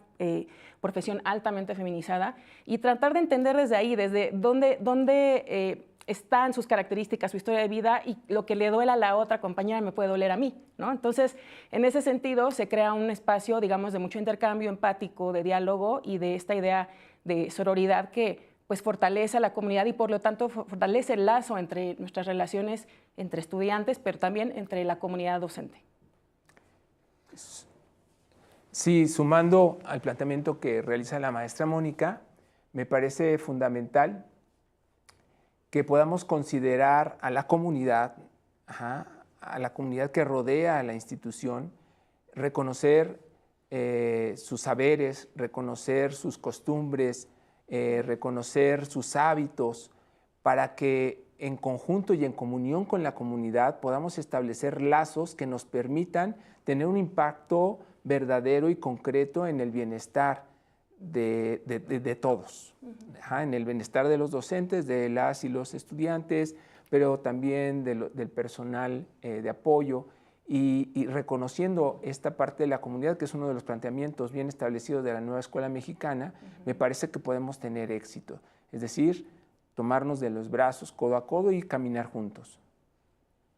profesión altamente feminizada, y tratar de entender desde ahí, desde dónde están sus características, su historia de vida, y lo que le duele a la otra compañera me puede doler a mí, ¿no? Entonces, en ese sentido, se crea un espacio, digamos, de mucho intercambio empático, de diálogo y de esta idea de sororidad que pues fortalece a la comunidad y por lo tanto fortalece el lazo entre nuestras relaciones entre estudiantes, pero también entre la comunidad docente. Sí, sumando al planteamiento que realiza la maestra Mónica, me parece fundamental que podamos considerar a la comunidad, a la comunidad que rodea a la institución, reconocer sus saberes, reconocer sus costumbres, reconocer sus hábitos, para que en conjunto y en comunión con la comunidad podamos establecer lazos que nos permitan tener un impacto verdadero y concreto en el bienestar de todos, en el bienestar de los docentes, de las y los estudiantes, pero también del personal de apoyo y reconociendo esta parte de la comunidad, que es uno de los planteamientos bien establecidos de la nueva escuela mexicana, me parece que podemos tener éxito. Es decir, tomarnos de los brazos codo a codo y caminar juntos.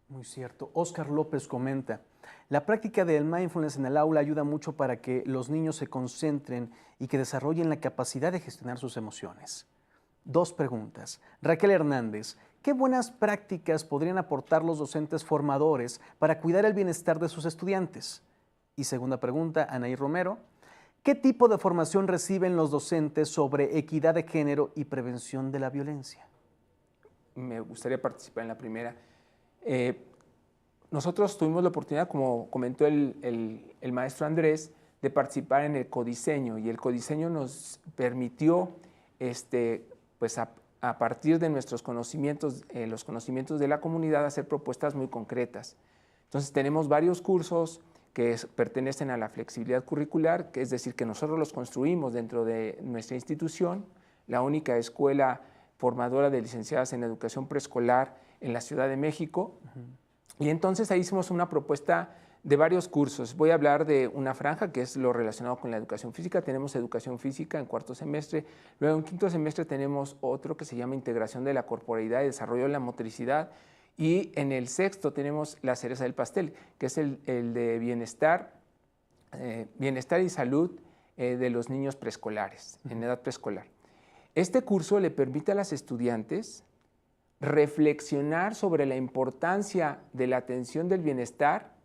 Muy cierto. Óscar López comenta, la práctica del mindfulness en el aula ayuda mucho para que los niños se concentren y que desarrollen la capacidad de gestionar sus emociones. Dos preguntas. Raquel Hernández, ¿qué buenas prácticas podrían aportar los docentes formadores para cuidar el bienestar de sus estudiantes? Y segunda pregunta, Anaí Romero, ¿qué tipo de formación reciben los docentes sobre equidad de género y prevención de la violencia? Me gustaría participar en la primera. Nosotros tuvimos la oportunidad, como comentó el maestro Andrés, de participar en el codiseño, y el codiseño nos permitió, pues a partir de nuestros conocimientos, los conocimientos de la comunidad, hacer propuestas muy concretas. Entonces tenemos varios cursos que pertenecen a la flexibilidad curricular, que es decir, que nosotros los construimos dentro de nuestra institución, la única escuela formadora de licenciadas en educación preescolar en la Ciudad de México. Y entonces ahí hicimos una propuesta de varios cursos. Voy a hablar de una franja que es lo relacionado con la educación física. Tenemos educación física en cuarto semestre. Luego en quinto semestre tenemos otro que se llama integración de la corporeidad y desarrollo de la motricidad. Y en el sexto tenemos la cereza del pastel, que es el de bienestar y salud de los niños preescolares, en edad preescolar. Este curso le permite a las estudiantes reflexionar sobre la importancia de la atención del bienestar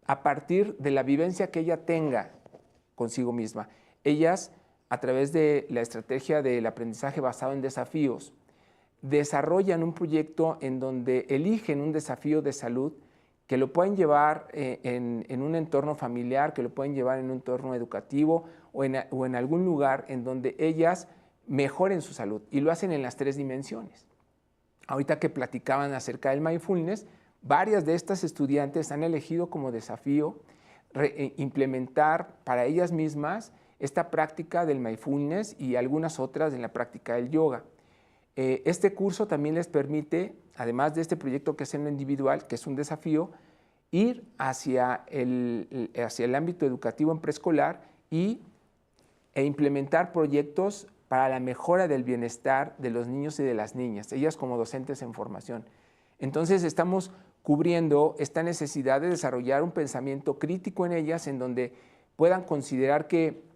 a partir de la vivencia que ella tenga consigo misma. Ellas a través de la estrategia del aprendizaje basado en desafíos, desarrollan un proyecto en donde eligen un desafío de salud que lo pueden llevar en un entorno familiar, que lo pueden llevar en un entorno educativo o en algún lugar en donde ellas mejoren su salud, y lo hacen en las 3 dimensiones. Ahorita que platicaban acerca del mindfulness, varias de estas estudiantes han elegido como desafío implementar para ellas mismas esta práctica del mindfulness y algunas otras en la práctica del yoga. Este curso también les permite, además de este proyecto que es en lo individual, que es un desafío, ir hacia el ámbito educativo en preescolar e implementar proyectos para la mejora del bienestar de los niños y de las niñas, ellas como docentes en formación. Entonces estamos cubriendo esta necesidad de desarrollar un pensamiento crítico en ellas, en donde puedan considerar que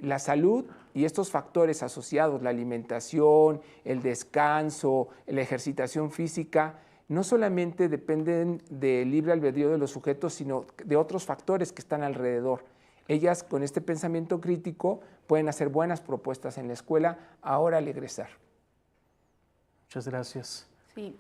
la salud y estos factores asociados, la alimentación, el descanso, la ejercitación física, no solamente dependen del libre albedrío de los sujetos, sino de otros factores que están alrededor. Ellas, con este pensamiento crítico, pueden hacer buenas propuestas en la escuela ahora al egresar. Muchas gracias. Sí.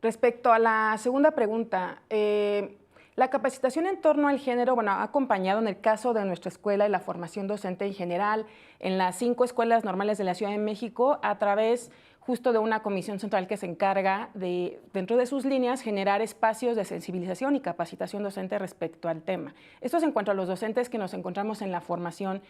Respecto a la segunda pregunta, la capacitación en torno al género, bueno, ha acompañado en el caso de nuestra escuela y la formación docente en general en las 5 escuelas normales de la Ciudad de México a través justo de una comisión central que se encarga de, dentro de sus líneas, generar espacios de sensibilización y capacitación docente respecto al tema. Esto es en cuanto a los docentes que nos encontramos en la formación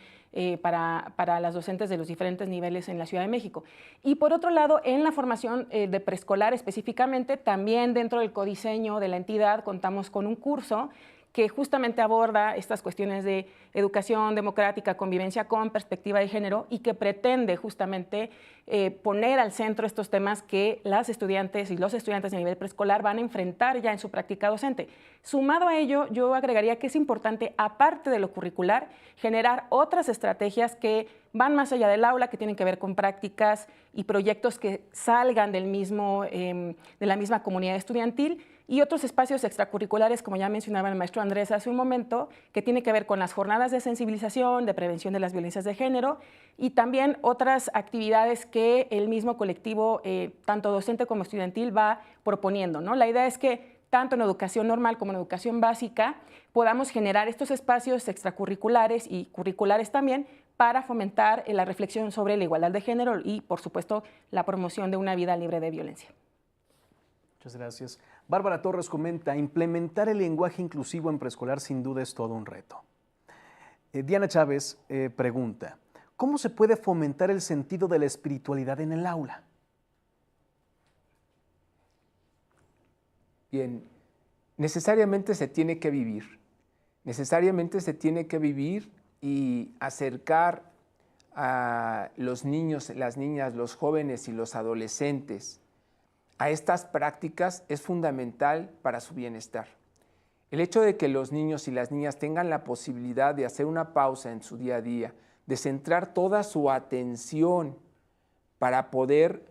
para las docentes de los diferentes niveles en la Ciudad de México. Y por otro lado, en la formación de preescolar específicamente, también dentro del codiseño de la entidad contamos con un curso que justamente aborda estas cuestiones de educación democrática, convivencia con perspectiva de género y que pretende justamente poner al centro estos temas que las estudiantes y los estudiantes de nivel preescolar van a enfrentar ya en su práctica docente. Sumado a ello, yo agregaría que es importante, aparte de lo curricular, generar otras estrategias que van más allá del aula, que tienen que ver con prácticas y proyectos que salgan de la misma comunidad estudiantil, y otros espacios extracurriculares, como ya mencionaba el maestro Andrés hace un momento, que tiene que ver con las jornadas de sensibilización, de prevención de las violencias de género, y también otras actividades que el mismo colectivo, tanto docente como estudiantil, va proponiendo, ¿no? La idea es que tanto en educación normal como en educación básica podamos generar estos espacios extracurriculares y curriculares también para fomentar la reflexión sobre la igualdad de género y, por supuesto, la promoción de una vida libre de violencia. Muchas gracias. Bárbara Torres comenta, implementar el lenguaje inclusivo en preescolar sin duda es todo un reto. Diana Chávez pregunta, ¿cómo se puede fomentar el sentido de la espiritualidad en el aula? Bien, necesariamente se tiene que vivir. Necesariamente se tiene que vivir y acercar a los niños, las niñas, los jóvenes y los adolescentes a estas prácticas es fundamental para su bienestar. El hecho de que los niños y las niñas tengan la posibilidad de hacer una pausa en su día a día, de centrar toda su atención para poder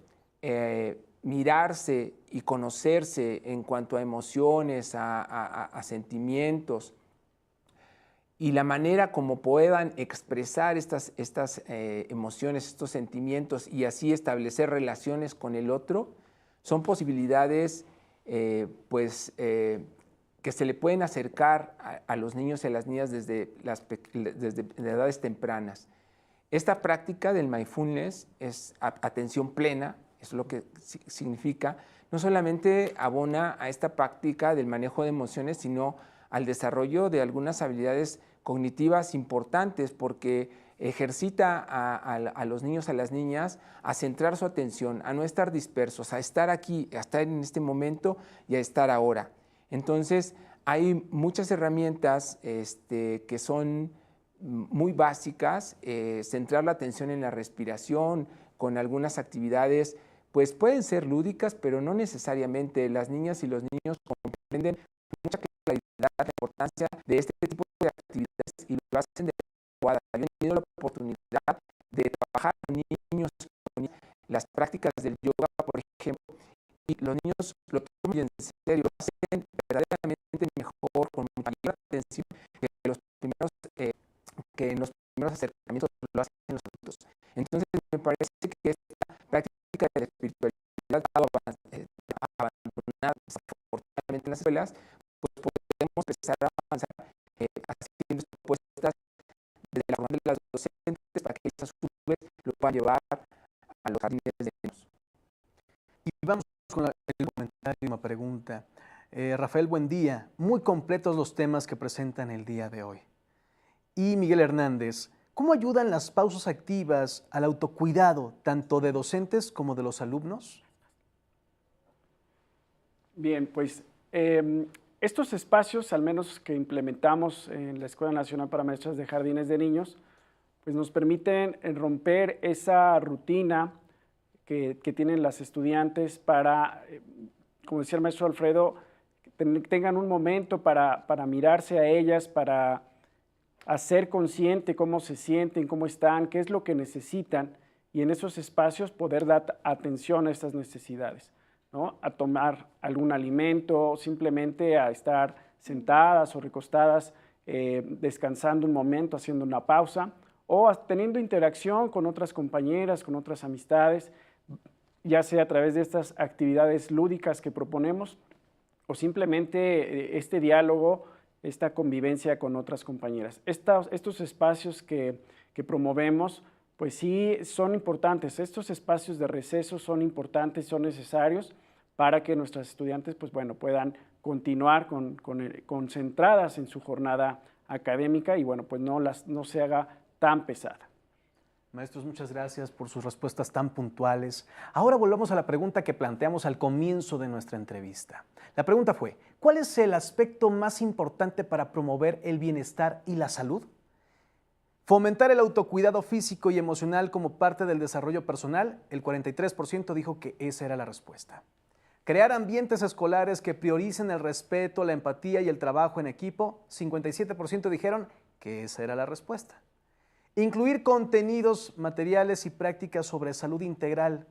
mirarse y conocerse en cuanto a emociones, a sentimientos, y la manera como puedan expresar estas emociones, estos sentimientos y así establecer relaciones con el otro, son posibilidades que se le pueden acercar a los niños y a las niñas desde edades tempranas. Esta práctica del mindfulness es atención plena, es lo que significa, no solamente abona a esta práctica del manejo de emociones, sino al desarrollo de algunas habilidades cognitivas importantes, porque ejercita a los niños, a las niñas, a centrar su atención, a no estar dispersos, a estar aquí, a estar en este momento y a estar ahora. Entonces, hay muchas herramientas que son muy básicas, centrar la atención en la respiración, con algunas actividades, pues pueden ser lúdicas, pero no necesariamente. Las niñas y los niños comprenden mucha claridad la importancia de este tipo de actividades y lo hacen de adecuada. Yo he tenido la oportunidad de trabajar con niños, con las prácticas del yoga, por ejemplo, y los niños lo toman muy en serio, lo hacen verdaderamente mejor, con mayor atención que en los primeros acercamientos parece que esta práctica de la espiritualidad abandonada desafortunadamente en las escuelas, pues podemos empezar a avanzar haciendo propuestas desde la formación de las docentes para que ellas a su vez lo puedan llevar a los jardines de niños. Y vamos con el comentario, una pregunta. Rafael, buen día. Muy completos los temas que presentan el día de hoy. Y Miguel Hernández, ¿cómo ayudan las pausas activas al autocuidado, tanto de docentes como de los alumnos? Bien, pues estos espacios, al menos que implementamos en la Escuela Nacional para Maestras de Jardines de Niños, pues nos permiten romper esa rutina que tienen las estudiantes para, como decía el maestro Alfredo, tengan un momento para mirarse a ellas, para hacer consciente cómo se sienten, cómo están, qué es lo que necesitan, y en esos espacios poder dar atención a estas necesidades, ¿no? A tomar algún alimento, simplemente a estar sentadas o recostadas, descansando un momento, haciendo una pausa, o teniendo interacción con otras compañeras, con otras amistades, ya sea a través de estas actividades lúdicas que proponemos, o simplemente este diálogo, esta convivencia con otras compañeras. Estos espacios que promovemos, pues sí son importantes. Estos espacios de receso son importantes, son necesarios para que nuestras estudiantes, pues bueno, puedan continuar concentradas en su jornada académica y bueno, pues no se haga tan pesada. Maestros, muchas gracias por sus respuestas tan puntuales. Ahora volvamos a la pregunta que planteamos al comienzo de nuestra entrevista. La pregunta fue, ¿cuál es el aspecto más importante para promover el bienestar y la salud? Fomentar el autocuidado físico y emocional como parte del desarrollo personal, el 43% dijo que esa era la respuesta. Crear ambientes escolares que prioricen el respeto, la empatía y el trabajo en equipo, 57% dijeron que esa era la respuesta. Incluir contenidos materiales y prácticas sobre salud integral,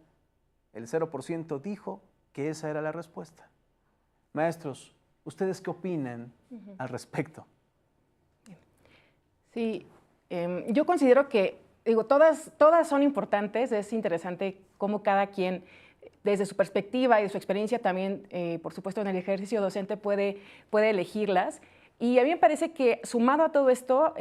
el 0% dijo que esa era la respuesta. Maestros, ¿ustedes qué opinan al respecto? Sí, yo considero que, todas son importantes. Es interesante cómo cada quien, desde su perspectiva y de su experiencia también, por supuesto, en el ejercicio docente puede elegirlas. Y a mí me parece que, sumado a todo esto,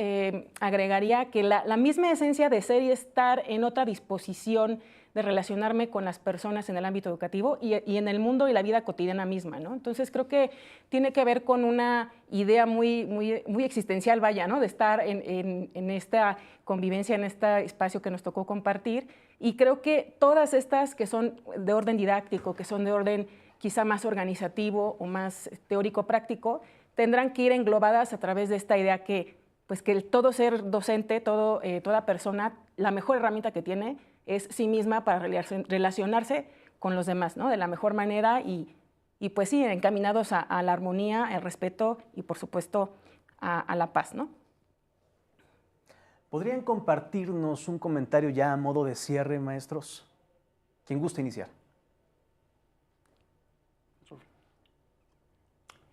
agregaría que la misma esencia de ser y estar en otra disposición de relacionarme con las personas en el ámbito educativo y en el mundo y la vida cotidiana misma, ¿no? Entonces creo que tiene que ver con una idea muy existencial, vaya, ¿no? De estar en esta convivencia, en este espacio que nos tocó compartir. Y creo que todas estas que son de orden didáctico, que son de orden quizá más organizativo o más teórico-práctico, tendrán que ir englobadas a través de esta idea que, pues, que el todo ser docente, toda persona, la mejor herramienta que tiene es sí misma para relacionarse con los demás, ¿no? De la mejor manera y pues sí, encaminados a la armonía, al respeto y por supuesto a la paz, ¿no? ¿Podrían compartirnos un comentario ya a modo de cierre, maestros? ¿Quién gusta iniciar?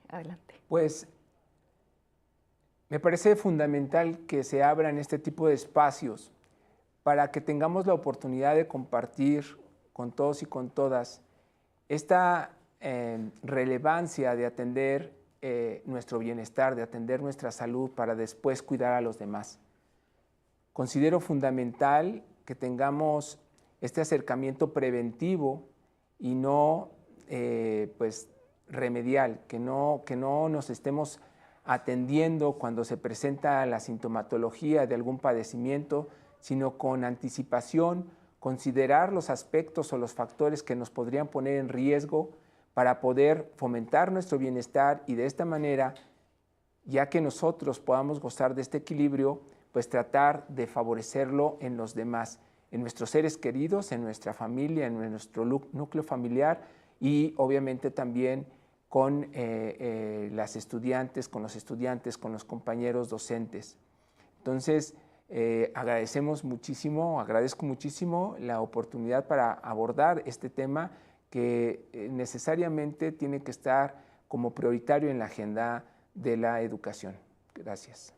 Adelante. Pues me parece fundamental que se abran este tipo de espacios para que tengamos la oportunidad de compartir con todos y con todas esta relevancia de atender nuestro bienestar, de atender nuestra salud para después cuidar a los demás. Considero fundamental que tengamos este acercamiento preventivo y no pues remedial, que no nos estemos atendiendo cuando se presenta la sintomatología de algún padecimiento, sino con anticipación, considerar los aspectos o los factores que nos podrían poner en riesgo para poder fomentar nuestro bienestar y de esta manera, ya que nosotros podamos gozar de este equilibrio, pues tratar de favorecerlo en los demás, en nuestros seres queridos, en nuestra familia, en nuestro núcleo familiar y obviamente también con las estudiantes, con los estudiantes, con los compañeros docentes. Entonces, agradezco muchísimo la oportunidad para abordar este tema que necesariamente tiene que estar como prioritario en la agenda de la educación. Gracias.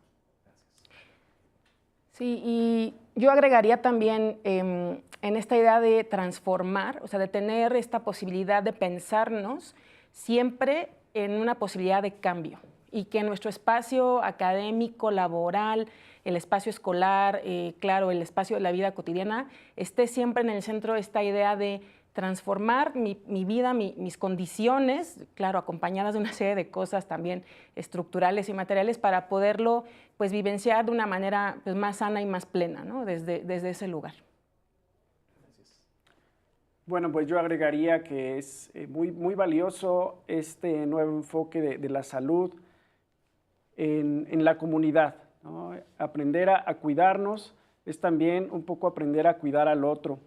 Sí, y yo agregaría también en esta idea de transformar, o sea, de tener esta posibilidad de pensarnos siempre en una posibilidad de cambio y que nuestro espacio académico, laboral, el espacio escolar, claro, el espacio de la vida cotidiana, esté siempre en el centro de esta idea de transformar mi vida, mis condiciones, claro, acompañadas de una serie de cosas también estructurales y materiales para poderlo pues vivenciar de una manera pues, más sana y más plena, ¿no? Desde ese lugar. Bueno, pues yo agregaría que es muy valioso este nuevo enfoque de la salud en la comunidad, ¿no? Aprender a cuidarnos es también un poco aprender a cuidar al otro.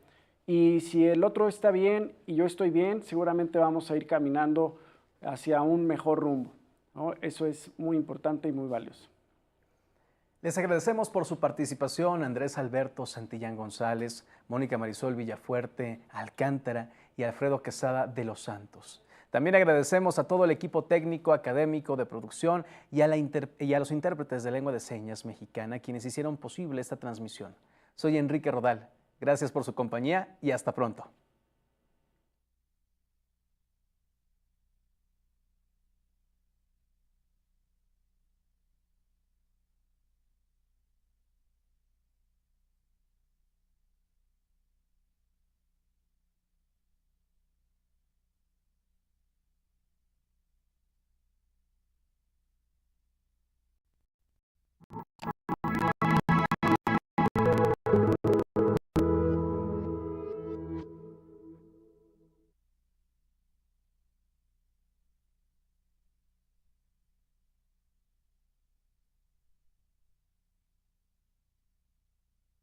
Y si el otro está bien y yo estoy bien, seguramente vamos a ir caminando hacia un mejor rumbo, ¿no? Eso es muy importante y muy valioso. Les agradecemos por su participación Andrés Alberto Santillán González, Mónica Marisol Villafuerte Alcántara y Alfredo Quesada de los Santos. También agradecemos a todo el equipo técnico, académico, de producción y a los intérpretes de lengua de señas mexicana quienes hicieron posible esta transmisión. Soy Enrique Rodal. Gracias por su compañía y hasta pronto.